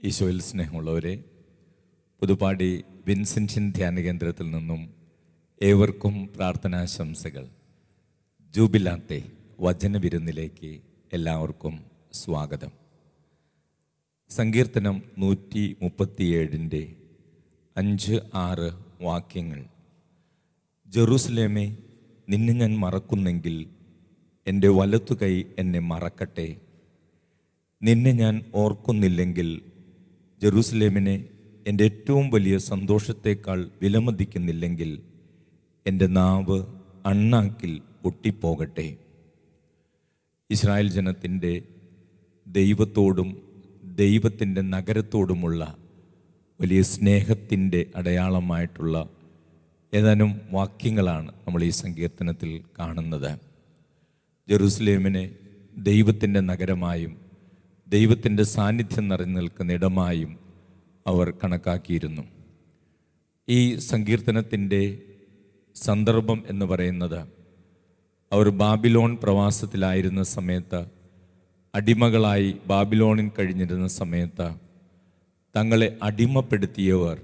ഈശോയിൽ സ്നേഹമുള്ളവരെ, പുതുപ്പാടി വിൻസെൻഷ്യൻ ധ്യാന കേന്ദ്രത്തിൽ നിന്നും ഏവർക്കും പ്രാർത്ഥനാശംസകൾ. ജൂബിലാത്തെ വചനവിരുന്നിലേക്ക് എല്ലാവർക്കും സ്വാഗതം. സങ്കീർത്തനം 137 5-6 വാക്യങ്ങൾ. ജെറൂസലേമേ, നിന്നെ ഞാൻ മറക്കുന്നെങ്കിൽ എൻ്റെ വലത്തുകൈ എന്നെ മറക്കട്ടെ. നിന്നെ ഞാൻ ഓർക്കുന്നില്ലെങ്കിൽ ജെറൂസലേമിനെ എൻ്റെ ഏറ്റവും വലിയ സന്തോഷത്തേക്കാൾ വിലമതിക്കുന്നില്ലെങ്കിൽ എൻ്റെ നാവ് അണ്ണാക്കിൽ ഒട്ടിപ്പോകട്ടെ. ഇസ്രായേൽ ജനത്തിൻ്റെ ദൈവത്തോടും ദൈവത്തിൻ്റെ നഗരത്തോടുമുള്ള വലിയ സ്നേഹത്തിൻ്റെ അടയാളമായിട്ടുള്ള ഏതാനും വാക്യങ്ങളാണ് നമ്മൾ ഈ സങ്കീർത്തനത്തിൽ കാണുന്നത്. ജെറൂസലേമിനെ ദൈവത്തിൻ്റെ നഗരമായും ദൈവത്തിൻ്റെ സാന്നിധ്യം നിറഞ്ഞു നിൽക്കുന്ന ഇടമായും അവർ കണക്കാക്കിയിരുന്നു. ഈ സങ്കീർത്തനത്തിൻ്റെ സന്ദർഭം എന്ന് പറയുന്നത്, അവർ ബാബിലോൺ പ്രവാസത്തിലായിരുന്ന സമയത്ത്, അടിമകളായി ബാബിലോണിൽ കഴിഞ്ഞിരുന്ന സമയത്ത് തങ്ങളെ അടിമപ്പെടുത്തിയവർ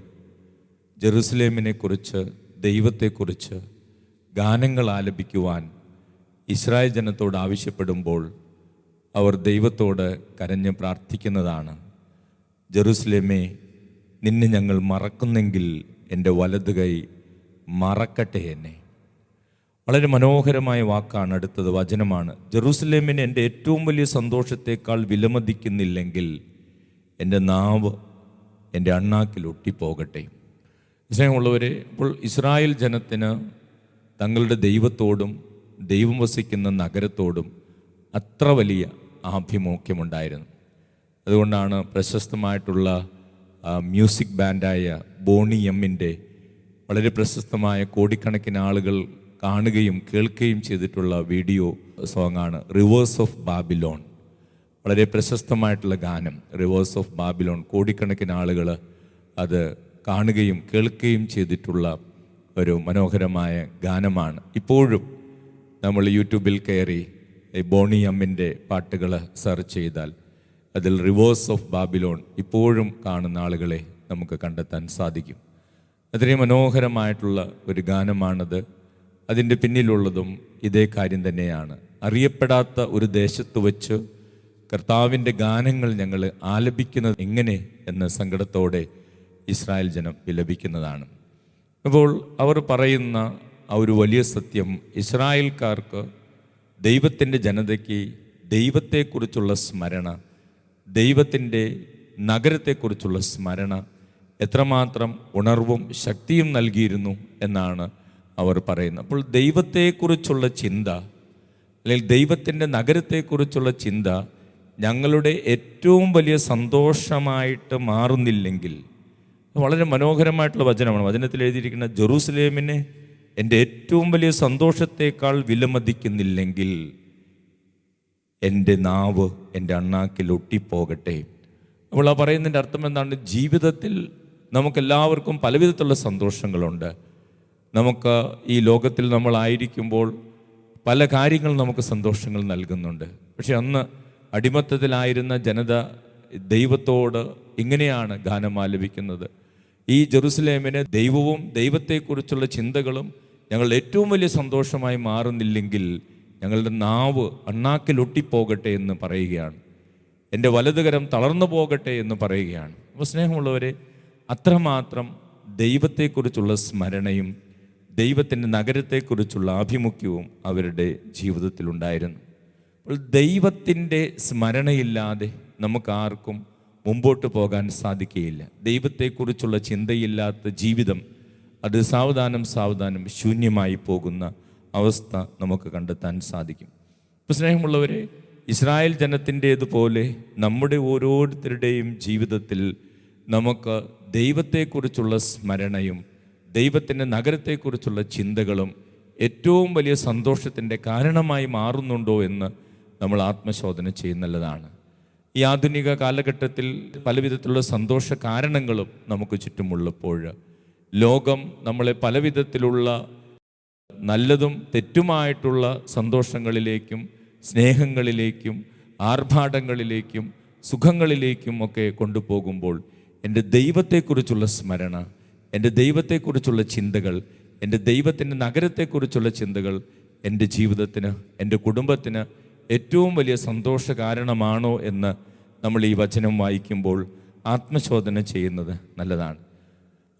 ജെറൂസലേമിനെക്കുറിച്ച്, ദൈവത്തെക്കുറിച്ച് ഗാനങ്ങൾ ആലപിക്കുവാൻ ഇസ്രായേൽ ജനത്തോട് ആവശ്യപ്പെടുമ്പോൾ അവർ ദൈവത്തോട് കരഞ്ഞ് പ്രാർത്ഥിക്കുന്നതാണ്. ജെറൂസലേമേ, നിന്നെ ഞങ്ങൾ മറക്കുന്നെങ്കിൽ എൻ്റെ വലതുകൈ മറക്കട്ടെ എന്നെ. വളരെ മനോഹരമായ വാക്കാണ്. അടുത്തത് വചനമാണ്. ജെറൂസലേമിനെ എൻ്റെ ഏറ്റവും വലിയ സന്തോഷത്തേക്കാൾ വിലമതിക്കുന്നില്ലെങ്കിൽ എൻ്റെ നാവ് എൻ്റെ അണ്ണാക്കിൽ ഒട്ടിപ്പോകട്ടെ. സ്നേഹമുള്ളവരെ, ഇപ്പോൾ ഇസ്രായേൽ ജനത്തിന് തങ്ങളുടെ ദൈവത്തോടും ദൈവം വസിക്കുന്ന നഗരത്തോടും അത്ര വലിയ ആഭിമുഖ്യമുണ്ടായിരുന്നു. അതുകൊണ്ടാണ് പ്രശസ്തമായിട്ടുള്ള മ്യൂസിക് ബാൻഡായ ബോണി എമ്മിൻ്റെ വളരെ പ്രശസ്തമായ കോടിക്കണക്കിന് ആളുകൾ കാണുകയും കേൾക്കുകയും ചെയ്തിട്ടുള്ള വീഡിയോ സോങ്ങാണ് റിവേഴ്സ് ഓഫ് ബാബിലോൺ. വളരെ പ്രശസ്തമായിട്ടുള്ള ഗാനം റിവേഴ്സ് ഓഫ് ബാബിലോൺ. കോടിക്കണക്കിന് ആളുകൾ അത് കാണുകയും കേൾക്കുകയും ചെയ്തിട്ടുള്ള ഒരു മനോഹരമായ ഗാനമാണ്. ഇപ്പോഴും നമ്മൾ യൂട്യൂബിൽ കയറി ബോണി എമ്മിൻ്റെ പാട്ടുകൾ സെർച്ച് ചെയ്താൽ അതിൽ റിവേഴ്സ് ഓഫ് ബാബിലോൺ ഇപ്പോഴും കാണുന്ന ആളുകളെ നമുക്ക് കണ്ടെത്താൻ സാധിക്കും. അത്രയും മനോഹരമായിട്ടുള്ള ഒരു ഗാനമാണത്. അതിൻ്റെ പിന്നിലുള്ളതും ഇതേ കാര്യം തന്നെയാണ്. അറിയപ്പെടാത്ത ഒരു ദേശത്ത് വച്ച് കർത്താവിൻ്റെ ഗാനങ്ങൾ ഞങ്ങൾ ആലപിക്കുന്നത് എങ്ങനെ എന്ന സങ്കടത്തോടെ ഇസ്രായേൽ ജനം വിലപിക്കുന്നതാണ്. അപ്പോൾ അവർ പറയുന്ന ആ ഒരു വലിയ സത്യം, ഇസ്രായേൽക്കാർക്ക്, ദൈവത്തിൻ്റെ ജനതയ്ക്ക് ദൈവത്തെക്കുറിച്ചുള്ള സ്മരണ, ദൈവത്തിൻ്റെ നഗരത്തെക്കുറിച്ചുള്ള സ്മരണ എത്രമാത്രം ഉണർവും ശക്തിയും നൽകിയിരുന്നു എന്നാണ് അവർ പറയുന്നത്. അപ്പോൾ ദൈവത്തെക്കുറിച്ചുള്ള ചിന്ത, അല്ലെങ്കിൽ ദൈവത്തിൻ്റെ നഗരത്തെക്കുറിച്ചുള്ള ചിന്ത ഞങ്ങളുടെ ഏറ്റവും വലിയ സന്തോഷമായിട്ട് മാറുന്നില്ലെങ്കിൽ, വളരെ മനോഹരമായിട്ടുള്ള വചനമാണ്. വചനത്തിൽ എഴുതിയിരിക്കുന്ന ജെറൂസലേമിനെ എൻ്റെ ഏറ്റവും വലിയ സന്തോഷത്തേക്കാൾ വിലമതിക്കുന്നില്ലെങ്കിൽ എൻ്റെ നാവ് എൻ്റെ അണ്ണാക്കിൽ ഒട്ടിപ്പോകട്ടെ. അപ്പോൾ ആ പറയുന്നതിൻ്റെ അർത്ഥം എന്താണ്? ജീവിതത്തിൽ നമുക്കെല്ലാവർക്കും പലവിധത്തിലുള്ള സന്തോഷങ്ങളുണ്ട്. നമുക്ക് ഈ ലോകത്തിൽ നമ്മളായിരിക്കുമ്പോൾ പല കാര്യങ്ങൾ നമുക്ക് സന്തോഷങ്ങൾ നൽകുന്നുണ്ട്. പക്ഷെ അന്ന് അടിമത്തത്തിലായിരുന്ന ജനത ദൈവത്തോട് ഇങ്ങനെയാണ് ഗാനം ആലപിക്കുന്നത്. ഈ ജെറൂസലേമിന് ദൈവവും ദൈവത്തെക്കുറിച്ചുള്ള ചിന്തകളും ഞങ്ങളുടെ ഏറ്റവും വലിയ സന്തോഷമായി മാറുന്നില്ലെങ്കിൽ ഞങ്ങളുടെ നാവ് അണ്ണാക്കിൽ ഒട്ടിപ്പോകട്ടെ എന്ന് പറയുകയാണ്. എൻ്റെ വലതുകരം തളർന്നു പോകട്ടെ എന്ന് പറയുകയാണ്. അപ്പോൾ സ്നേഹമുള്ളവരെ, അത്രമാത്രം ദൈവത്തെക്കുറിച്ചുള്ള സ്മരണയും ദൈവത്തിൻ്റെ നഗരത്തെക്കുറിച്ചുള്ള ആഭിമുഖ്യവും അവരുടെ ജീവിതത്തിലുണ്ടായിരുന്നു. അപ്പോൾ ദൈവത്തിൻ്റെ സ്മരണയില്ലാതെ നമുക്കാർക്കും മുമ്പോട്ട് പോകാൻ സാധിക്കുകയില്ല. ദൈവത്തെക്കുറിച്ചുള്ള ചിന്തയില്ലാത്ത ജീവിതം അത് സാവധാനം ശൂന്യമായി പോകുന്ന അവസ്ഥ നമുക്ക് കണ്ടെത്താൻ സാധിക്കും. ഇപ്പോൾ സ്നേഹമുള്ളവരെ, ഇസ്രായേൽ ജനത്തിൻ്റേതുപോലെ നമ്മുടെ ഓരോരുത്തരുടെയും ജീവിതത്തിൽ നമുക്ക് ദൈവത്തെക്കുറിച്ചുള്ള സ്മരണയും ദൈവത്തിൻ്റെ നഗരത്തെക്കുറിച്ചുള്ള ചിന്തകളും ഏറ്റവും വലിയ സന്തോഷത്തിൻ്റെ കാരണമായി മാറുന്നുണ്ടോ എന്ന് നമ്മൾ ആത്മശോധന ചെയ്യുന്നതാണ്. ഈ ആധുനിക കാലഘട്ടത്തിൽ പലവിധത്തിലുള്ള സന്തോഷ കാരണങ്ങളും നമുക്ക് ചുറ്റുമുള്ളപ്പോൾ ലോകം നമ്മളെ പലവിധത്തിലുള്ള നല്ലതും തെറ്റുമായിട്ടുള്ള സന്തോഷങ്ങളിലേക്കും സ്നേഹങ്ങളിലേക്കും ആർഭാടങ്ങളിലേക്കും സുഖങ്ങളിലേക്കും ഒക്കെ കൊണ്ടുപോകുമ്പോൾ എൻ്റെ ദൈവത്തെക്കുറിച്ചുള്ള സ്മരണ, എൻ്റെ ദൈവത്തെക്കുറിച്ചുള്ള ചിന്തകൾ, എൻ്റെ ദൈവത്തിൻ്റെ നഗരത്തെക്കുറിച്ചുള്ള ചിന്തകൾ എൻ്റെ ജീവിതത്തിന്, എൻ്റെ കുടുംബത്തിന് ഏറ്റവും വലിയ സന്തോഷ കാരണമാണോ എന്ന് നമ്മൾ ഈ വചനം വായിക്കുമ്പോൾ ആത്മശോധന ചെയ്യുന്നത് നല്ലതാണ്.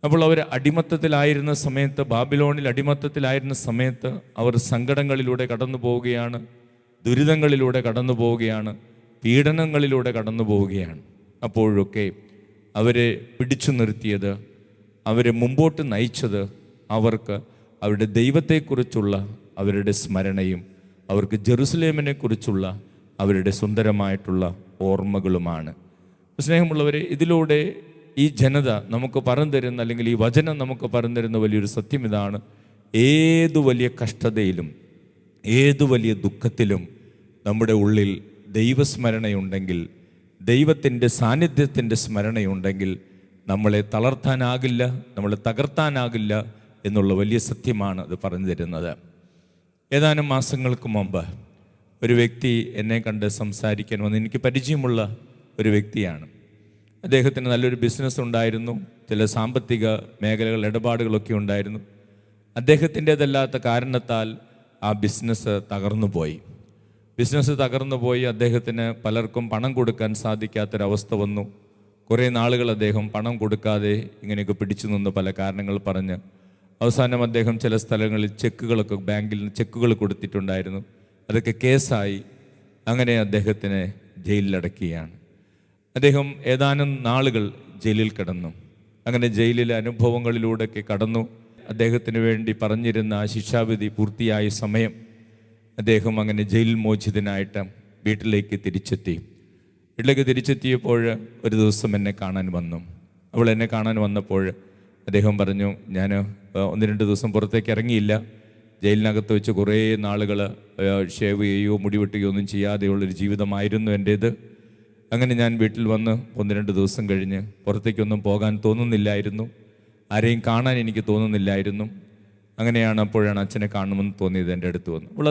അപ്പോൾ അവർ അടിമത്തത്തിലായിരുന്ന സമയത്ത്, ബാബിലോണിൽ അടിമത്തത്തിലായിരുന്ന സമയത്ത് അവർ സങ്കടങ്ങളിലൂടെ കടന്നു പോവുകയാണ്, ദുരിതങ്ങളിലൂടെ കടന്നു പോവുകയാണ്, പീഡനങ്ങളിലൂടെ കടന്നു പോവുകയാണ്. അപ്പോഴൊക്കെ അവരെ പിടിച്ചു നിർത്തിയത്, അവരെ മുമ്പോട്ട് നയിച്ചത് അവർക്ക് അവരുടെ ദൈവത്തെക്കുറിച്ചുള്ള അവരുടെ സ്മരണയും അവർക്ക് ജെറുസലേമിനെ കുറിച്ചുള്ള അവരുടെ സുന്ദരമായിട്ടുള്ള ഓർമ്മകളുമാണ്. സ്നേഹമുള്ളവരെ, ഇതിലൂടെ ഈ ജനത നമുക്ക് പറഞ്ഞു തരുന്ന, അല്ലെങ്കിൽ ഈ വചനം നമുക്ക് പറഞ്ഞു തരുന്ന വലിയൊരു സത്യം ഇതാണ്: ഏതു വലിയ കഷ്ടതയിലും ഏതു വലിയ ദുഃഖത്തിലും നമ്മുടെ ഉള്ളിൽ ദൈവസ്മരണയുണ്ടെങ്കിൽ, ദൈവത്തിൻ്റെ സാന്നിധ്യത്തിൻ്റെ സ്മരണയുണ്ടെങ്കിൽ നമ്മളെ തളർത്താനാകില്ല, നമ്മളെ തകർത്താനാകില്ല എന്നുള്ള വലിയ സത്യമാണ് അത് പറഞ്ഞു തരുന്നത്. ഏതാനും മാസങ്ങൾക്ക് മുമ്പ് ഒരു വ്യക്തി എന്നെ കണ്ട് സംസാരിക്കാൻ വന്ന്, എനിക്ക് പരിചയമുള്ള ഒരു വ്യക്തിയാണ്. അദ്ദേഹത്തിന് നല്ലൊരു ബിസിനസ് ഉണ്ടായിരുന്നു, ചില സാമ്പത്തിക മേഖലകൾ ഇടപാടുകളൊക്കെ ഉണ്ടായിരുന്നു. അദ്ദേഹത്തിൻ്റേതല്ലാത്ത കാരണത്താൽ ആ ബിസിനസ് തകർന്നുപോയി. അദ്ദേഹത്തിന് പലർക്കും പണം കൊടുക്കാൻ സാധിക്കാത്തൊരവസ്ഥ വന്നു. കുറേ നാളുകൾ അദ്ദേഹം പണം കൊടുക്കാതെ ഇങ്ങനെയൊക്കെ പിടിച്ചു നിന്ന് പല കാരണങ്ങൾ പറഞ്ഞ് അവസാനം അദ്ദേഹം ചില സ്ഥലങ്ങളിൽ ചെക്കുകളൊക്കെ, ബാങ്കിൽ നിന്ന് ചെക്കുകൾ കൊടുത്തിട്ടുണ്ടായിരുന്നു, അതൊക്കെ കേസായി. അങ്ങനെ അദ്ദേഹത്തിനെ ജയിലിലടക്കുകയാണ്. അദ്ദേഹം ഏതാനും നാളുകൾ ജയിലിൽ കിടന്നു. അങ്ങനെ ജയിലിലെ അനുഭവങ്ങളിലൂടെയൊക്കെ കടന്നു. അദ്ദേഹത്തിന് വേണ്ടി പറഞ്ഞിരുന്ന ആ ശിക്ഷാവിധി പൂർത്തിയായ സമയം അദ്ദേഹം അങ്ങനെ ജയിൽ മോചിതനായിട്ട് വീട്ടിലേക്ക് തിരിച്ചെത്തിയപ്പോൾ ഒരു ദിവസം എന്നെ കാണാൻ വന്നു. അവൾ എന്നെ കാണാൻ വന്നപ്പോൾ അദ്ദേഹം പറഞ്ഞു, ഞാൻ 1-2 ദിവസം പുറത്തേക്ക് ഇറങ്ങിയില്ല. ജയിലിനകത്ത് വെച്ച് കുറേ നാളുകൾ ഷേവ് ചെയ്യുകയോ മുടി വെട്ടുകയോ ഒന്നും ചെയ്യാതെയുള്ളൊരു ജീവിതമായിരുന്നു എൻ്റേത്. അങ്ങനെ ഞാൻ വീട്ടിൽ വന്ന് 1-2 ദിവസം കഴിഞ്ഞ് പുറത്തേക്കൊന്നും പോകാൻ തോന്നുന്നില്ലായിരുന്നു, ആരെയും കാണാൻ എനിക്ക് തോന്നുന്നില്ലായിരുന്നു. അപ്പോഴാണ് അച്ഛനെ കാണുമെന്ന് തോന്നിയത്. എൻ്റെ അടുത്ത് വന്നു. അപ്പോൾ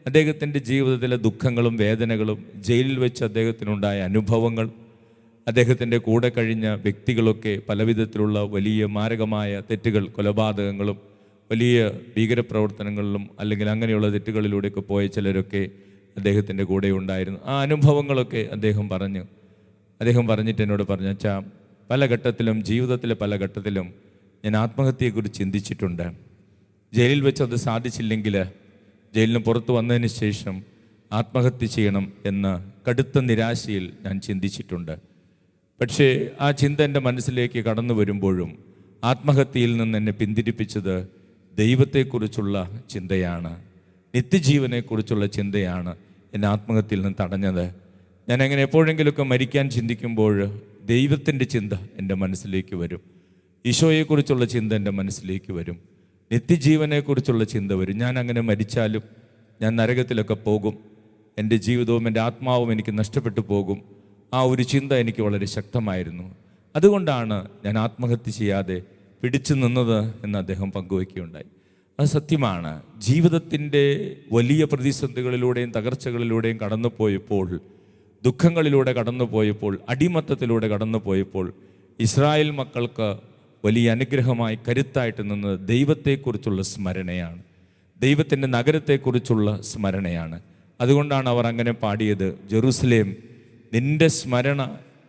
അദ്ദേഹത്തിൻ്റെ ജീവിതത്തിലെ ദുഃഖങ്ങളും വേദനകളും, ജയിലിൽ വെച്ച് അദ്ദേഹത്തിനുണ്ടായ അനുഭവങ്ങൾ, അദ്ദേഹത്തിൻ്റെ കൂടെ കഴിഞ്ഞ വ്യക്തികളൊക്കെ പലവിധത്തിലുള്ള വലിയ മാരകമായ തെറ്റുകൾ, കൊലപാതകങ്ങളും വലിയ ഭീകരപ്രവർത്തനങ്ങളിലും അല്ലെങ്കിൽ അങ്ങനെയുള്ള തെറ്റുകളിലൂടെയൊക്കെ പോയ ചിലരൊക്കെ അദ്ദേഹത്തിൻ്റെ കൂടെ ഉണ്ടായിരുന്നു. ആ അനുഭവങ്ങളൊക്കെ അദ്ദേഹം പറഞ്ഞിട്ട് എന്നോട് പറഞ്ഞു, അച്ഛാ, ജീവിതത്തിലെ പല ഘട്ടത്തിലും ഞാൻ ആത്മഹത്യയെക്കുറിച്ച് ചിന്തിച്ചിട്ടുണ്ട്. ജയിലിൽ വെച്ച് അത് സാധിച്ചില്ലെങ്കിൽ ജയിലിന് പുറത്ത് വന്നതിന് ശേഷം ആത്മഹത്യ ചെയ്യണം എന്ന കടുത്ത നിരാശയിൽ ഞാൻ ചിന്തിച്ചിട്ടുണ്ട്. പക്ഷേ ആ ചിന്ത എൻ്റെ മനസ്സിലേക്ക് കടന്നു വരുമ്പോഴും ആത്മഹത്യയിൽ നിന്ന് എന്നെ പിന്തിരിപ്പിച്ചത് ദൈവത്തെക്കുറിച്ചുള്ള ചിന്തയാണ്, നിത്യജീവനെക്കുറിച്ചുള്ള ചിന്തയാണ് എന്നെ ആത്മഹത്യയിൽ നിന്ന് തടഞ്ഞത്. ഞാൻ അങ്ങനെ എപ്പോഴെങ്കിലുമൊക്കെ മരിക്കാൻ ചിന്തിക്കുമ്പോൾ ദൈവത്തിൻ്റെ ചിന്ത എൻ്റെ മനസ്സിലേക്ക് വരും, ഈശോയെക്കുറിച്ചുള്ള ചിന്ത എൻ്റെ മനസ്സിലേക്ക് വരും, നിത്യജീവനെക്കുറിച്ചുള്ള ചിന്ത വരും. ഞാൻ അങ്ങനെ മരിച്ചാലും ഞാൻ നരകത്തിലൊക്കെ പോകും, എൻ്റെ ജീവിതവും എൻ്റെ ആത്മാവും എനിക്ക് നഷ്ടപ്പെട്ടു പോകും. ആ ഒരു ചിന്ത എനിക്ക് വളരെ ശക്തമായിരുന്നു. അതുകൊണ്ടാണ് ഞാൻ ആത്മഹത്യ ചെയ്യാതെ പിടിച്ചു നിന്നത് എന്ന് അദ്ദേഹം പങ്കുവയ്ക്കുകയുണ്ടായി. അത് സത്യമാണ്. ജീവിതത്തിൻ്റെ വലിയ പ്രതിസന്ധികളിലൂടെയും തകർച്ചകളിലൂടെയും കടന്നുപോയപ്പോൾ, ദുഃഖങ്ങളിലൂടെ കടന്നുപോയപ്പോൾ, അടിമത്തത്തിലൂടെ കടന്നുപോയപ്പോൾ ഇസ്രായേൽ മക്കൾക്ക് വലിയ അനുഗ്രഹമായി കരുത്തായിട്ട് നിന്നത് ദൈവത്തെക്കുറിച്ചുള്ള സ്മരണയാണ്, ദൈവത്തിൻ്റെ നഗരത്തെക്കുറിച്ചുള്ള സ്മരണയാണ്. അതുകൊണ്ടാണ് അവർ അങ്ങനെ പാടിയത്, ജെറുസലേം, നിൻ്റെ സ്മരണ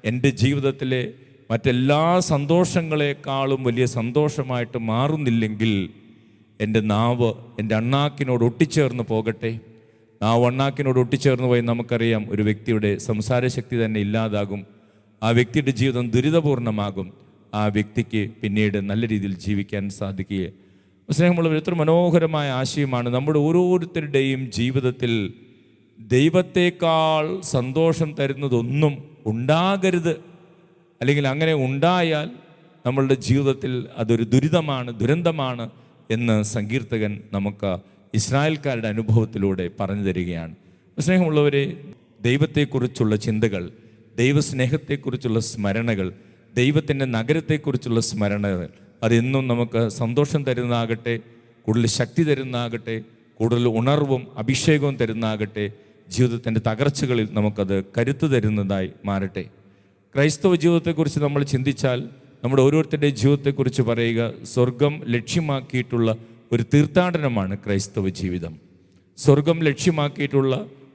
എൻ്റെ ജീവിതത്തിലെ മറ്റെല്ലാ സന്തോഷങ്ങളെക്കാളും വലിയ സന്തോഷമായിട്ട് മാറുന്നില്ലെങ്കിൽ എൻ്റെ നാവ് എൻ്റെ അണ്ണാക്കിനോട് ഒട്ടിച്ചേർന്ന് പോകട്ടെ. നാവ് അണ്ണാക്കിനോട് ഒട്ടിച്ചേർന്ന് പോയി നമുക്കറിയാം, ഒരു വ്യക്തിയുടെ സംസാരശക്തി തന്നെ ഇല്ലാതാകും, ആ വ്യക്തിയുടെ ജീവിതം ദുരിതപൂർണമാകും, ആ വ്യക്തിക്ക് പിന്നീട് നല്ല രീതിയിൽ ജീവിക്കാൻ സാധിക്കുക. സ്നേഹമുള്ളവർ, എത്ര മനോഹരമായ ആശയമാണ്. നമ്മുടെ ഓരോരുത്തരുടെയും ജീവിതത്തിൽ ദൈവത്തേക്കാൾ സന്തോഷം തരുന്നതൊന്നും ഉണ്ടാകരുത്, അല്ലെങ്കിൽ അങ്ങനെ ഉണ്ടായാൽ നമ്മളുടെ ജീവിതത്തിൽ അതൊരു ദുരന്തമാണ് എന്ന് സങ്കീർത്തകൻ നമുക്ക് ഇസ്രായേൽക്കാരുടെ അനുഭവത്തിലൂടെ പറഞ്ഞു തരികയാണ്. സ്നേഹമുള്ളവരെ, ദൈവത്തെക്കുറിച്ചുള്ള ചിന്തകൾ, ദൈവസ്നേഹത്തെക്കുറിച്ചുള്ള സ്മരണകൾ, ദൈവത്തിൻ്റെ നഗരത്തെക്കുറിച്ചുള്ള സ്മരണകൾ അതെന്നും നമുക്ക് സന്തോഷം തരുന്നതാകട്ടെ, കൂടുതൽ ശക്തി തരുന്നതാകട്ടെ, കൂടുതൽ ഉണർവും അഭിഷേകവും തരുന്നതാകട്ടെ ജീവിതത്തിൻ്റെ തകർച്ചകളിൽ നമുക്കത് കരുത്തു തരുന്നതായി മാറട്ടെ. ക്രൈസ്തവ ജീവിതത്തെക്കുറിച്ച് നമ്മൾ ചിന്തിച്ചാൽ നമ്മുടെ ഓരോരുത്തരുടെ ജീവിതത്തെക്കുറിച്ച് പറയുക, സ്വർഗം ലക്ഷ്യമാക്കിയിട്ടുള്ള ഒരു തീർത്ഥാടനമാണ് ക്രൈസ്തവ ജീവിതം. സ്വർഗം ലക്ഷ്യമാക്കിയിട്ടുള്ള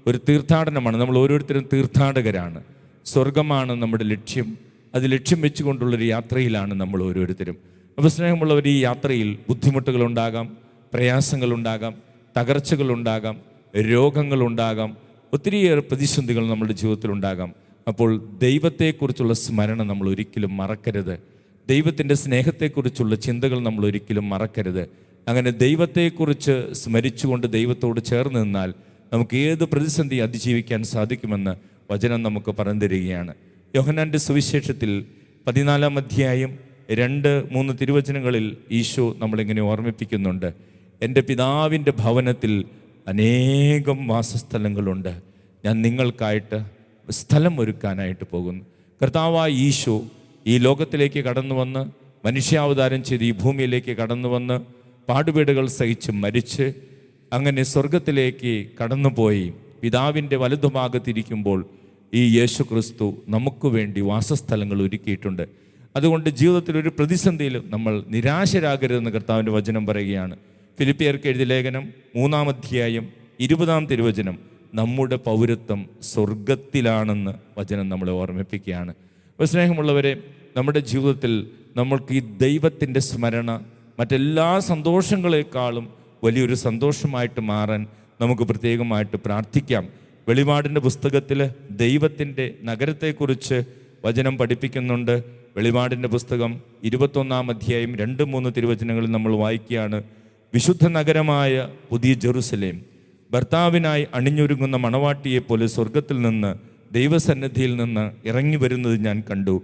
ഒരു തീർത്ഥാടനമാണ്. നമ്മൾ ഓരോരുത്തരും തീർത്ഥാടകരാണ്. സ്വർഗമാണ് നമ്മുടെ ലക്ഷ്യം. അത് ലക്ഷ്യം വെച്ചുകൊണ്ടുള്ളൊരു യാത്രയിലാണ് നമ്മൾ ഓരോരുത്തരും. അപ്പോൾ സ്നേഹമുള്ളവർ, ഈ യാത്രയിൽ ബുദ്ധിമുട്ടുകളുണ്ടാകാം, പ്രയാസങ്ങളുണ്ടാകാം, തകർച്ചകളുണ്ടാകാം, രോഗങ്ങളുണ്ടാകാം, ഒത്തിരിയേറെ പ്രതിസന്ധികൾ നമ്മുടെ ജീവിതത്തിലുണ്ടാകാം. അപ്പോൾ ദൈവത്തെക്കുറിച്ചുള്ള സ്മരണ നമ്മൾ ഒരിക്കലും മറക്കരുത്. ദൈവത്തിൻ്റെ സ്നേഹത്തെക്കുറിച്ചുള്ള ചിന്തകൾ നമ്മൾ ഒരിക്കലും മറക്കരുത്. അങ്ങനെ ദൈവത്തെക്കുറിച്ച് സ്മരിച്ചുകൊണ്ട് ദൈവത്തോട് ചേർന്ന് നിന്നാൽ നമുക്ക് ഏത് പ്രതിസന്ധി അതിജീവിക്കാൻ സാധിക്കുമെന്ന് വചനം നമുക്ക് പറഞ്ഞു തരികയാണ്. യോഹന്നാൻ്റെ സുവിശേഷത്തിൽ 14-ാം അധ്യായം 2-3 തിരുവചനങ്ങളിൽ ഈശോ നമ്മളിങ്ങനെ ഓർമ്മിപ്പിക്കുന്നുണ്ട്. എൻ്റെ പിതാവിൻ്റെ ഭവനത്തിൽ അനേകം വാസസ്ഥലങ്ങളുണ്ട്, ഞാൻ നിങ്ങൾക്കായിട്ട് സ്ഥലം ഒരുക്കാനായിട്ട് പോകുന്നു. കർത്താവായ ഈശോ ഈ ലോകത്തിലേക്ക് കടന്നു വന്ന് മനുഷ്യാവതാരം ചെയ്ത് ഈ ഭൂമിയിലേക്ക് കടന്നു വന്ന് പാടുപീടുകൾ സഹിച്ച് മരിച്ച് അങ്ങനെ സ്വർഗത്തിലേക്ക് കടന്നുപോയി പിതാവിൻ്റെ വലതുഭാഗത്തിരിക്കുമ്പോൾ ഈ യേശു ക്രിസ്തു നമുക്ക് വേണ്ടി വാസസ്ഥലങ്ങൾ ഒരുക്കിയിട്ടുണ്ട്. അതുകൊണ്ട് ജീവിതത്തിൽ ഒരു പ്രതിസന്ധിയിലും നമ്മൾ നിരാശരാകരുതെന്ന് കർത്താവിൻ്റെ വചനം പറയുകയാണ്. ഫിലിപ്പിയർക്ക് എഴുതിയ ലേഖനം 3-ാം അധ്യായം 20-ാം തിരുവചനം, നമ്മുടെ പൗരത്വം സ്വർഗത്തിലാണെന്ന് വചനം നമ്മളെ ഓർമ്മിപ്പിക്കുകയാണ്. അപ്പോൾ സ്നേഹമുള്ളവരെ, നമ്മുടെ ജീവിതത്തിൽ നമ്മൾക്ക് ഈ ദൈവത്തിൻ്റെ സ്മരണ മറ്റെല്ലാ സന്തോഷങ്ങളെക്കാളും വലിയൊരു സന്തോഷമായിട്ട് മാറാൻ നമുക്ക് പ്രത്യേകമായിട്ട് പ്രാർത്ഥിക്കാം. വെളിപാടിൻ്റെ പുസ്തകത്തിൽ ദൈവത്തിൻ്റെ നഗരത്തെക്കുറിച്ച് വചനം പഠിപ്പിക്കുന്നുണ്ട്. വെളിപാടിൻ്റെ പുസ്തകം 21-ാം അധ്യായം 2-3 തിരുവചനങ്ങളിൽ നമ്മൾ വായിക്കുകയാണ്. വിശുദ്ധ നഗരമായ പുതിയ ജെറുസലേം ഭർത്താവിനായി അണിഞ്ഞൊരുങ്ങുന്ന മണവാട്ടിയെപ്പോലെ സ്വർഗത്തിൽ നിന്ന് ദൈവസന്നിധിയിൽ നിന്ന് ഇറങ്ങി വരുന്നത് ഞാൻ കണ്ടു.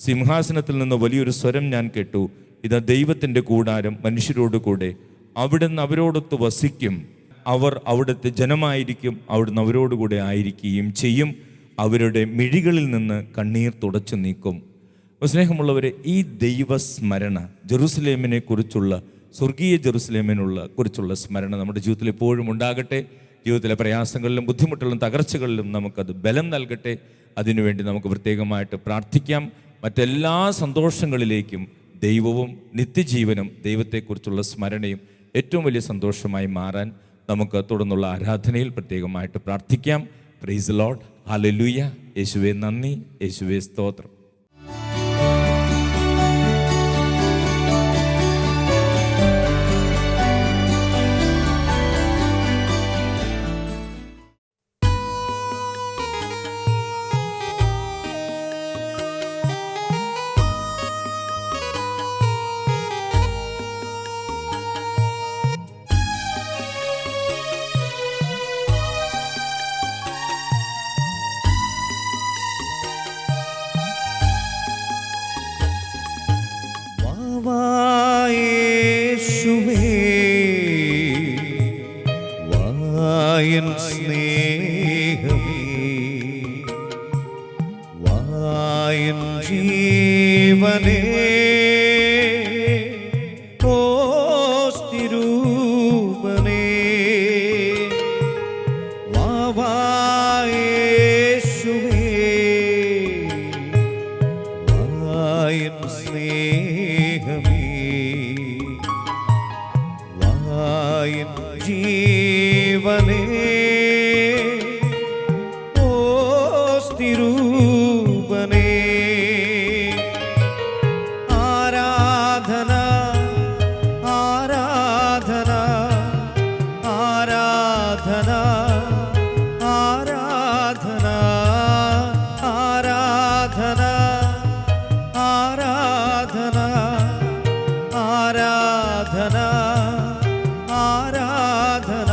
സിംഹാസനത്തിൽ നിന്ന് വലിയൊരു സ്വരം ഞാൻ കേട്ടു, ഇതാ ദൈവത്തിൻ്റെ കൂടാരം മനുഷ്യരോട് കൂടെ, അവിടുന്ന് അവരോടൊത്ത് വസിക്കും, അവർ അവിടുത്തെ ജനമായിരിക്കും, അവിടുന്ന് അവരോടുകൂടെ ആയിരിക്കുകയും ചെയ്യും, അവരുടെ മിഴികളിൽ നിന്ന് കണ്ണീർ തുടച്ചു നീക്കും. സ്നേഹമുള്ളവരെ, ഈ ദൈവസ്മരണ, ജെറുസലേമിനെ കുറിച്ചുള്ള, സ്വർഗീയ കുറിച്ചുള്ള സ്മരണ നമ്മുടെ ജീവിതത്തിൽ എപ്പോഴും ഉണ്ടാകട്ടെ. ജീവിതത്തിലെ പ്രയാസങ്ങളിലും ബുദ്ധിമുട്ടുകളിലും തകർച്ചകളിലും നമുക്കത് ബലം നൽകട്ടെ. അതിനുവേണ്ടി നമുക്ക് പ്രത്യേകമായിട്ട് പ്രാർത്ഥിക്കാം. മറ്റെല്ലാ സന്തോഷങ്ങളിലേക്കും ദൈവവും നിത്യജീവനും ദൈവത്തെക്കുറിച്ചുള്ള സ്മരണയും ഏറ്റവും വലിയ സന്തോഷമായി മാറാൻ നമുക്ക് തുടർന്നുള്ള ആരാധനയിൽ പ്രത്യേകമായിട്ട് പ്രാർത്ഥിക്കാം. Praise the Lord. ഹല്ലേലൂയ. യേശുവേ നന്ദി, യേശുവേ സ്തോത്രം. വായൻ സ്നേഹമേ, വായൻ ജീവനേ, ഓസ്തിരൂപനേ, വായേശുവേ, വായൻ സ്നേഹമേ, വായൻ ജീവനേ, ഓസ്തിരൂപനേ, ആരാധന ആരാധന ആരാധന ആരാധന ആരാധന ആരാധന ആരാധന ആരാധന.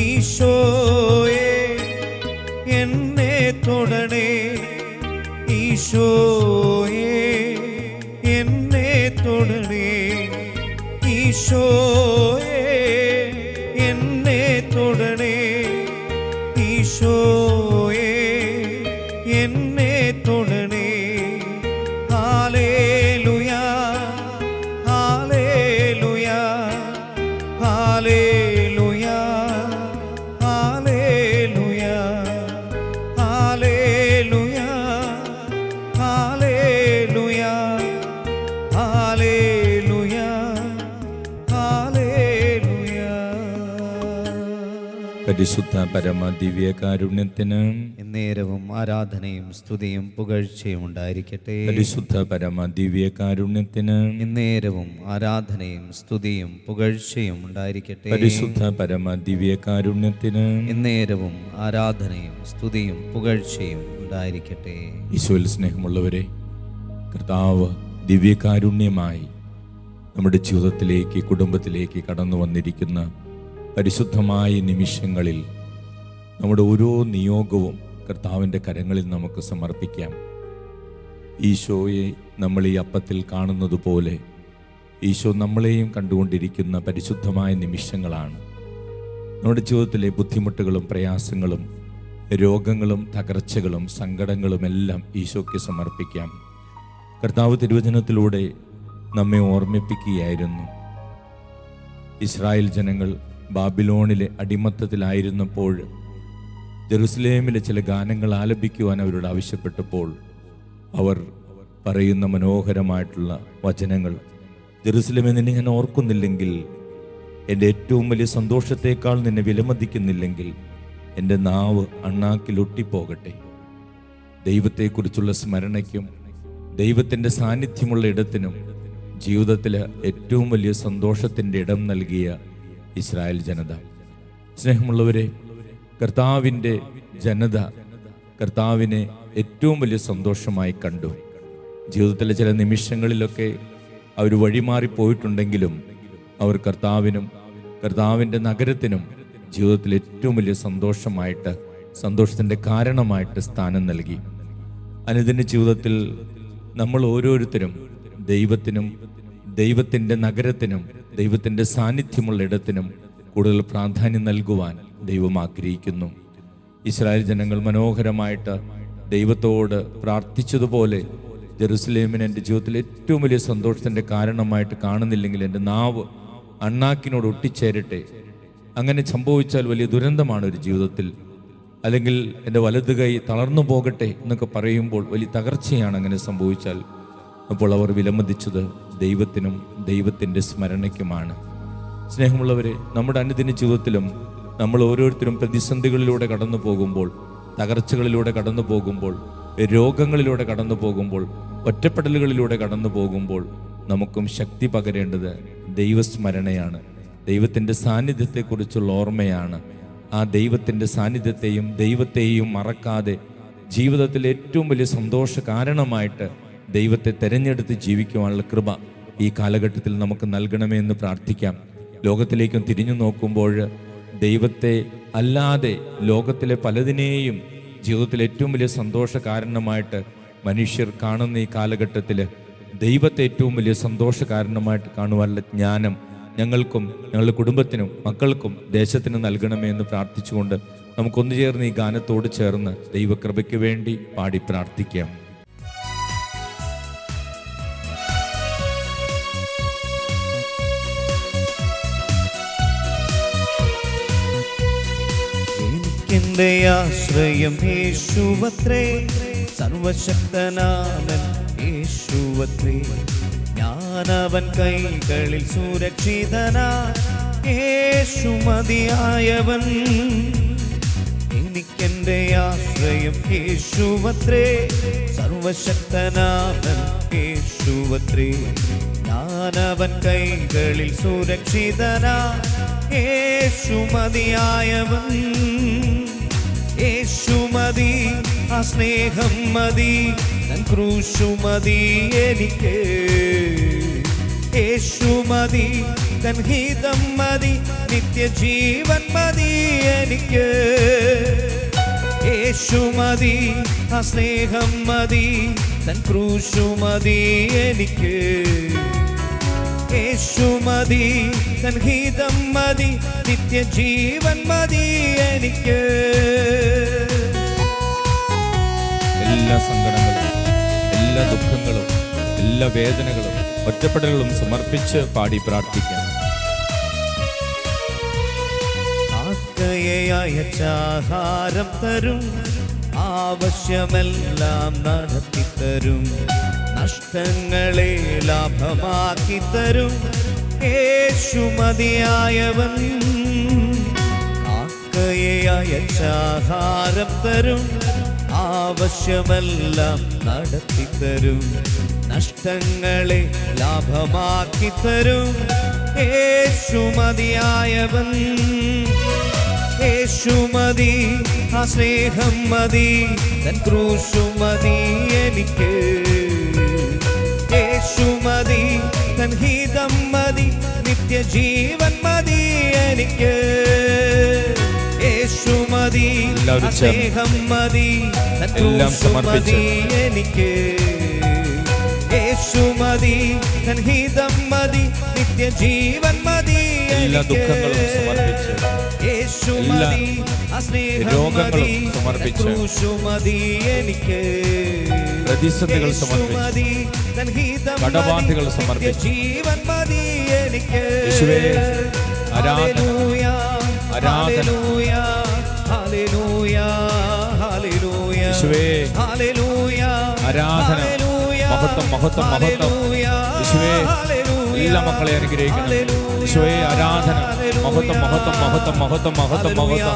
ഈശോയെ എന്നെ തൊടണേ, ഈശോയെ എന്നെ തൊടണേ, ഈശോയെ എന്നെ തൊടണേ, ഈശോയെ എന്നെ തൊടണേ. ഹല്ലേലൂയ ഹല്ലേലൂയ ഹല്ലേലൂയ ഹല്ലേലൂയ പരിശുദ്ധ പരമ ദിവ്യകാരുണ്യത്തിന് എന്നേരവും ആരാധനയും സ്തുതിയും പുകഴ്ചയും ഉണ്ടായിരിക്കട്ടെ. പരിശുദ്ധ പരമ ദിവ്യകാരുണ്യത്തിന് എന്നേരവും ആരാധനയും സ്തുതിയും പുകഴ്ചയും ഉണ്ടായിരിക്കട്ടെ. പരിശുദ്ധ പരമ ദിവ്യകാരുണ്യത്തിന് എന്നേരവും ആരാധനയും സ്തുതിയും പുകഴ്ചയും ഉണ്ടായിരിക്കട്ടെ. ഈശോയിൽ സ്നേഹമുള്ളവരെ, കർത്താവ് ദിവ്യകാരുണ്യമായി നമ്മുടെ ജീവിതത്തിലേക്ക്, കുടുംബത്തിലേക്ക് കടന്നു വന്നിരിക്കുന്ന പരിശുദ്ധമായ നിമിഷങ്ങളിൽ നമ്മുടെ ഓരോ നിയോഗവും കർത്താവിൻ്റെ കരങ്ങളിൽ നമുക്ക് സമർപ്പിക്കാം. ഈശോയെ നമ്മൾ ഈ അപ്പത്തിൽ കാണുന്നത് പോലെ ഈശോ നമ്മളെയും കണ്ടുകൊണ്ടിരിക്കുന്ന പരിശുദ്ധമായ നിമിഷങ്ങളാണ്. നമ്മുടെ ജീവിതത്തിലെ ബുദ്ധിമുട്ടുകളും പ്രയാസങ്ങളും രോഗങ്ങളും തകർച്ചകളും സങ്കടങ്ങളും എല്ലാം ഈശോയ്ക്ക് സമർപ്പിക്കാം. കർത്താവ് തിരുവചനത്തിലൂടെ നമ്മെ ഓർമ്മിപ്പിക്കുകയായിരുന്നു. ഇസ്രായേൽ ജനങ്ങൾ ബാബിലോണിലെ അടിമത്തത്തിലായിരുന്നപ്പോൾ ജെറുസലേമിലെ ചില ഗാനങ്ങൾ ആലപിക്കുവാൻ അവരോട് ആവശ്യപ്പെട്ടപ്പോൾ അവർ പറയുന്ന മനോഹരമായിട്ടുള്ള വചനങ്ങൾ, ജെറുസലേമെ, നിന്നെ ഞാൻ ഓർക്കുന്നില്ലെങ്കിൽ, എൻ്റെ ഏറ്റവും വലിയ സന്തോഷത്തേക്കാൾ നിന്നെ വിലമതിക്കുന്നില്ലെങ്കിൽ എൻ്റെ നാവ് അണ്ണാക്കിലൊട്ടിപ്പോകട്ടെ. ദൈവത്തെക്കുറിച്ചുള്ള സ്മരണയ്ക്കും ദൈവത്തിൻ്റെ സാന്നിധ്യമുള്ള ഇടത്തിനും ജീവിതത്തിൽ ഏറ്റവും വലിയ സന്തോഷത്തിൻ്റെ ഇടം നൽകിയ ഇസ്രായേൽ ജനത. സ്നേഹമുള്ളവരെ, കർത്താവിൻ്റെ ജനത കർത്താവിനെ ഏറ്റവും വലിയ സന്തോഷമായി കണ്ടു. ജീവിതത്തിലെ ചില നിമിഷങ്ങളിലൊക്കെ അവർ വഴിമാറിപ്പോയിട്ടുണ്ടെങ്കിലും അവർ കർത്താവിനും കർത്താവിൻ്റെ നഗരത്തിനും ജീവിതത്തിൽ ഏറ്റവും വലിയ സന്തോഷത്തിൻ്റെ കാരണമായിട്ട് സ്ഥാനം നൽകി. അനുദിന ജീവിതത്തിൽ നമ്മൾ ഓരോരുത്തരും ദൈവത്തിനും ദൈവത്തിൻ്റെ നഗരത്തിനും ദൈവത്തിൻ്റെ സാന്നിധ്യമുള്ള ഇടത്തിനും കൂടുതൽ പ്രാധാന്യം നൽകുവാൻ ദൈവം ആഗ്രഹിക്കുന്നു. ഇസ്രായേൽ ജനങ്ങൾ മനോഹരമായിട്ട് ദൈവത്തോട് പ്രാർത്ഥിച്ചതുപോലെ, ജെറുസലേമിന് എൻ്റെ ജീവിതത്തിൽ ഏറ്റവും വലിയ സന്തോഷത്തിൻ്റെ കാരണമായിട്ട് കാണുന്നില്ലെങ്കിൽ എൻ്റെ നാവ് അണ്ണാക്കിനോട് ഒട്ടിച്ചേരട്ടെ. അങ്ങനെ സംഭവിച്ചാൽ വലിയ ദുരന്തമാണ് ഒരു ജീവിതത്തിൽ. അല്ലെങ്കിൽ എൻ്റെ വലത് കൈ തളർന്നു പോകട്ടെ എന്നൊക്കെ പറയുമ്പോൾ വലിയ തകർച്ചയാണ് അങ്ങനെ സംഭവിച്ചാൽ. അപ്പോൾ അവർ വിലമതിച്ചത് ദൈവത്തിനും ദൈവത്തിൻ്റെ സ്മരണയ്ക്കുമാണ്. സ്നേഹമുള്ളവരെ, നമ്മുടെ അനുദിന ജീവിതത്തിലും നമ്മൾ ഓരോരുത്തരും പ്രതിസന്ധികളിലൂടെ കടന്നു പോകുമ്പോൾ, തകർച്ചകളിലൂടെ കടന്നു പോകുമ്പോൾ, രോഗങ്ങളിലൂടെ കടന്നു പോകുമ്പോൾ, ഒറ്റപ്പെടലുകളിലൂടെ കടന്നു പോകുമ്പോൾ നമുക്കും ശക്തി പകരേണ്ടത് ദൈവസ്മരണയാണ്, ദൈവത്തിൻ്റെ സാന്നിധ്യത്തെക്കുറിച്ചുള്ള ഓർമ്മയാണ്. ആ ദൈവത്തിൻ്റെ സാന്നിധ്യത്തെയും ദൈവത്തെയും മറക്കാതെ ജീവിതത്തിൽ ഏറ്റവും വലിയ സന്തോഷ കാരണമായിട്ട് ദൈവത്തെ തിരഞ്ഞെടുത്ത് ജീവിക്കുവാനുള്ള കൃപ ഈ കാലഘട്ടത്തിൽ നമുക്ക് നൽകണമേ എന്ന് പ്രാർത്ഥിക്കാം. ലോകത്തിലേക്കും തിരിഞ്ഞു നോക്കുമ്പോൾ ദൈവത്തെ അല്ലാതെ ലോകത്തിലെ പലതിനെയും ജീവിതത്തിൽ ഏറ്റവും വലിയ സന്തോഷ കാരണമായിട്ട് മനുഷ്യർ കാണുന്ന ഈ കാലഘട്ടത്തിൽ ദൈവത്തെ ഏറ്റവും വലിയ സന്തോഷ കാരണമായിട്ട് കാണുവാനുള്ള ജ്ഞാനം ഞങ്ങൾക്കും ഞങ്ങളുടെ കുടുംബത്തിനും മക്കൾക്കും ദേശത്തിനും നൽകണമേ എന്ന് പ്രാർത്ഥിച്ചുകൊണ്ട് നമുക്കൊന്നു ചേർന്ന് ഈ ഗാനത്തോട് ചേർന്ന് ദൈവകൃപയ്ക്ക് വേണ്ടി പാടി പ്രാർത്ഥിക്കാം. എനിക്കെന്റെ ആശ്രയം യേശുവത്രേ, സർവശക്തനാമൻ യേശുവത്രേ, ഞാനവൻ കൈകളിൽ സുരക്ഷിതനാ, യേശു മതിയായവൻ. എനിക്കെന്റെ ആശ്രയം യേശുവത്രേ, സർവശക്തനാമൻ യേശുവത്രേ, ഞാനവൻ കൈകളിൽ സുരക്ഷിതനാ, യേശു മതിയായവൻ. യേശു മതി, ആ സ്നേഹം മതി, തൻ ക്രൂശു മതി എനിക്ക്. യേശു മതി, തൻ ഹിതം മതി, നിത്യജീവൻ മതി എനിക്ക്. യേശു മതി, ആ സ്നേഹം മതി, തൻ ക്രൂശു മതി എനിക്ക്. യേശു മതി, തൻ ഹിതം മതി, നിത്യജീവൻ മതി എനിക്ക്. എല്ലാ സങ്കടങ്ങളും, എല്ലാ ദുഃഖങ്ങളും, എല്ലാ വേദനകളും, ഒറ്റപ്പെടലുകളും സമർപ്പിച്ച് പാടി പ്രാർത്ഥിക്കാം. കാക്കയെ അയച്ചാഹാരം തരും, ആവശ്യമെല്ലാം നടത്തിത്തരും, നഷ്ടങ്ങളെ ലാഭമാക്കി തരും യേശു മതിയായവൻ. കാക്കയെ അയച്ചാഹാരം തരും, ആവശ്യമെല്ലാം നടത്തിത്തരും, നഷ്ടങ്ങളെ ലാഭമാക്കി തരും. യേശു മതിയായവൻ, യേശു മതി, ആ സ്നേഹം മതി, തൻ ക്രൂശു മതി എനിക്ക്. യേശു മതി, തൻ ഹിതം മതി, നിത്യജീവൻ മതി എനിക്ക്. യേശു മതി, ആ സ്നേഹം മതി, തൻ ക്രൂശു മതി എനിക്ക്. യേശു മതി, തൻ ഹിതം മതി, നിത്യജീവൻ മതി എനിക്ക്. യേശു മതി, ആ സ്നേഹം മതി, തൻ ക്രൂശു മതി എനിക്ക്. പ്രതിസന്ധികൾ മതി, തൻ ഹിതം കടബാധ്യതകൾ മതി, ജീവൻ മതി എനിക്ക്. ആരാധന, ആരാധന, ഹല്ലേലൂയ, ഹല്ലേലൂയ, ഹല്ലേലൂയ, ആരാധന, മഹത്വം, മഹത്വം, മഹത്വം. യേശുവേ, എല്ലാ മക്കളെ അനുഗ്രഹിക്കണം. യേശുവേ, ആരാധന, മഹത്വം, മഹത്വം, മഹത്വം, മഹത്വം, മഹത്വം, മഹത്വം.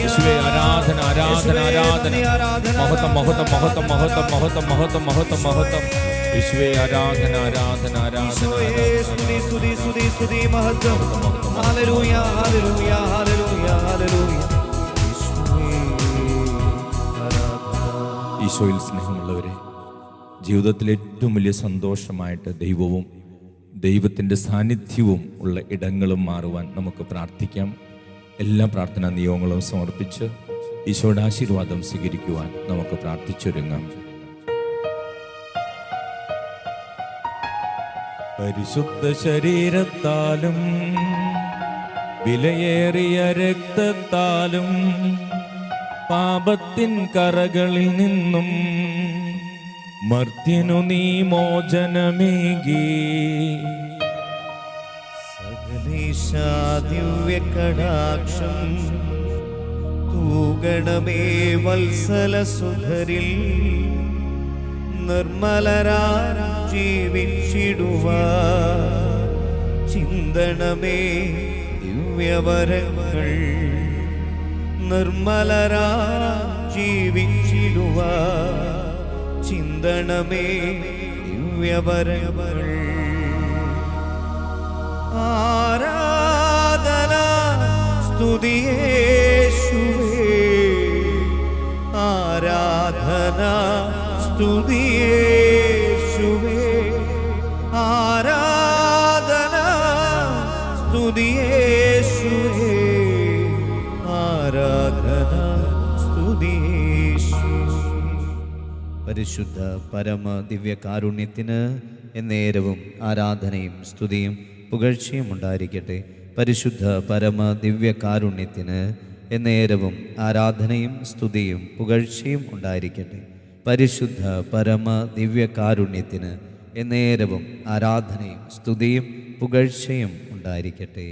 യേശുവേ, ആരാധന, ആരാധന, ആരാധന, മഹത്വം, മഹത്വം, മഹത്വം, മഹത്വം, മഹത്വം, മഹത്വം, മഹത്വം, മഹത്വം. യേശുവേ, ആരാധന, ആരാധന, ആരാധന, സ്തുതി, സ്തുതി, സ്തുതി, മഹത്വം. Hallelujah, hallelujah, hallelujah, hallelujah. ഈശോയിൽ സ്നേഹമുള്ളവരെ, ജീവിതത്തിലെ ഏറ്റവും വലിയ സന്തോഷമായിട്ട് ദൈവവും ദൈവത്തിൻ്റെ സാന്നിധ്യവും ഉള്ള ഇടങ്ങളും മാറുവാൻ നമുക്ക് പ്രാർത്ഥിക്കാം. എല്ലാ പ്രാർത്ഥനാ നിയോഗങ്ങളും സമർപ്പിച്ച് ഈശോയുടെ ആശീർവാദം സ്വീകരിക്കുവാൻ നമുക്ക് പ്രാർത്ഥിച്ചൊരുങ്ങാം. പരിശുദ്ധ ശരീരത്താലും വിലയേറിയ രക്തത്താലും പാപത്തിൻ കറകളിൽ നിന്നും മർത്യനു നീ മോചനമേകി. സകലേശാ ദിവ്യകടാക്ഷം തൂഗണമേ വത്സല സുധരിൽ, നിർമ്മലരാ ജീവിച്ചിടുവാൻ ചിന്തണമേ ദിവ്യവരങ്ങൾ. നിർമ്മലരാ ജീവിച്ചിടുവാൻ ചിന്തണമേ ദിവ്യവരങ്ങൾ. ആരാധന സ്തുതിയേശുവേ, ആരാധന സ്തുതിയേശുവേ, ആരാധന സ്തുതിയേശുവേ, ആരാധന സ്തുതിയേശുവേ. പരിശുദ്ധ പരമ ദിവ്യകാരുണ്യത്തിന് എന്നേരവും ആരാധനയും സ്തുതിയും പുകഴ്ചയും ഉണ്ടായിരിക്കട്ടെ. പരിശുദ്ധ പരമ ദിവ്യകാരുണ്യത്തിന് എന്നേരവും ആരാധനയും സ്തുതിയും പുകഴ്ചയും ഉണ്ടായിരിക്കട്ടെ. പരിശുദ്ധ പരമ ദിവ്യകാരുണ്യത്തിന് എന്നേരവും ആരാധനയും സ്തുതിയും പുകഴ്ചയും ഉണ്ടായിരിക്കട്ടെ.